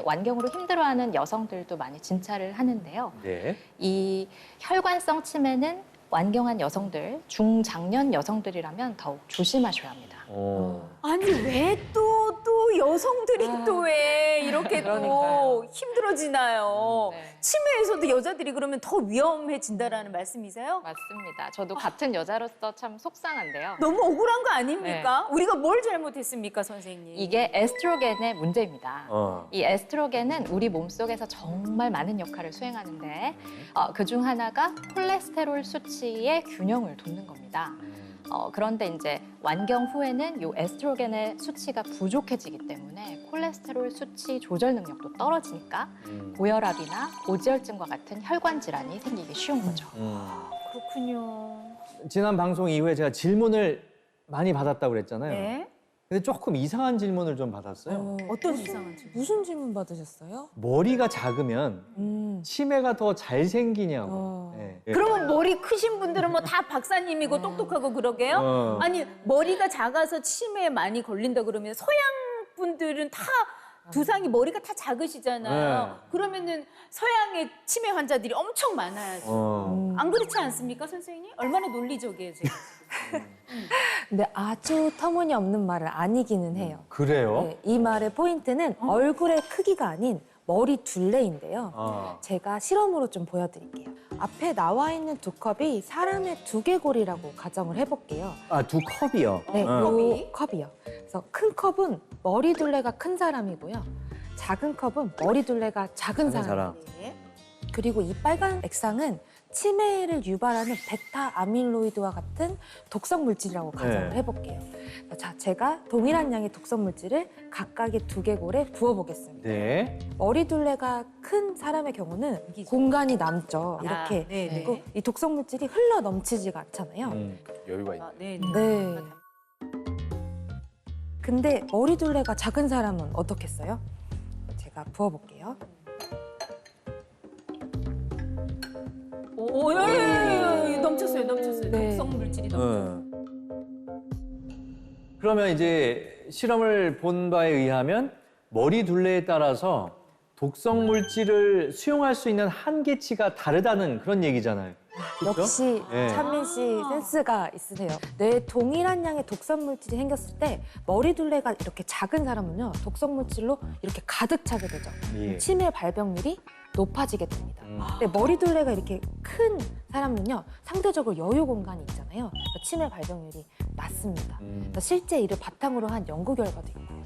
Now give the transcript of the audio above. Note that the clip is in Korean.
완경으로 힘들어하는 여성들도 많이 진찰을 하는데요. 네. 이 혈관성 치매는 완경한 여성들, 중장년 여성들이라면 더욱 조심하셔야 합니다. 아니 왜 또 여성들이 또 왜 이렇게 또 그러니까요. 힘들어지나요? 네. 치매에서도 여자들이 그러면 더 위험해진다라는 말씀이세요? 맞습니다. 저도 같은 여자로서 참 속상한데요. 너무 억울한 거 아닙니까? 우리가 뭘 잘못했습니까, 선생님? 이게 에스트로겐의 문제입니다. 어. 이 에스트로겐은 우리 몸속에서 정말 많은 역할을 수행하는데 그중 하나가 콜레스테롤 수치의 균형을 돕는 겁니다. 그런데 이제 완경 후에는 이 에스트로겐의 수치가 부족해지기 때문에 콜레스테롤 수치 조절 능력도 떨어지니까 고혈압이나 고지혈증과 같은 혈관 질환이 생기기 쉬운 거죠. 그렇군요. 지난 방송 이후에 제가 질문을 많이 받았다고 그랬잖아요. 네? 근데 조금 이상한 질문을 좀 받았어요. 어떤 이상한 질문? 무슨 질문 받으셨어요? 머리가 작으면 치매가 더 잘 생기냐고. 네. 그러면 머리 크신 분들은 뭐 다 박사님이고 똑똑하고 그러게요? 어. 아니 머리가 작아서 치매에 많이 걸린다 그러면 서양 분들은 다 두상이 머리가 다 작으시잖아요. 네. 그러면은 서양의 치매 환자들이 엄청 많아야죠. 안 그렇지 않습니까, 선생님? 얼마나 논리적이에요, 지금. 근데 아주 터무니없는 말은 아니기는 해요. 그래요? 네, 이 말의 포인트는 얼굴의 크기가 아닌 머리 둘레인데요. 어. 제가 실험으로 좀 보여드릴게요. 앞에 나와 있는 두 컵이 사람의 두개골이라고 가정을 해볼게요. 아, 두 컵이요? 네, 어. 요 컵이요. 그래서 큰 컵은 머리 둘레가 큰 사람이고요. 작은 컵은 머리 둘레가 작은 작은 사람. 사람. 네. 그리고 이 빨간 액상은 치매를 유발하는 베타 아밀로이드와 같은 독성 물질이라고 가정을 네. 해볼게요. 자, 제가 동일한 양의 독성 물질을 각각의 두개골에 부어보겠습니다. 네. 머리 둘레가 큰 사람의 경우는 공간이 남죠. 이렇게. 네, 네. 그리고 이 독성 물질이 흘러 넘치지가 않잖아요. 여유가 있네. 아, 네, 네. 근데 머리 둘레가 작은 사람은 어떻겠어요? 제가 부어볼게요. 오, 넘쳤어요. 네. 독성 물질이 넘쳤어요. 그러면 이제 실험을 본 바에 의하면 머리 둘레에 따라서 독성 물질을 수용할 수 있는 한계치가 다르다는 그런 얘기잖아요. 그렇죠? 역시 네. 찬민 씨 센스가 있으세요. 뇌에 동일한 양의 독성 물질이 생겼을 때 머리 둘레가 이렇게 작은 사람은요, 독성 물질로 이렇게 가득 차게 되죠. 예. 치매 발병률이 높아지게 됩니다. 근데 머리 둘레가 이렇게 큰 사람은요, 상대적으로 여유 공간이 있잖아요. 그래서 치매 발병률이 낮습니다. 그래서 실제 이를 바탕으로 한 연구 결과도 있고요.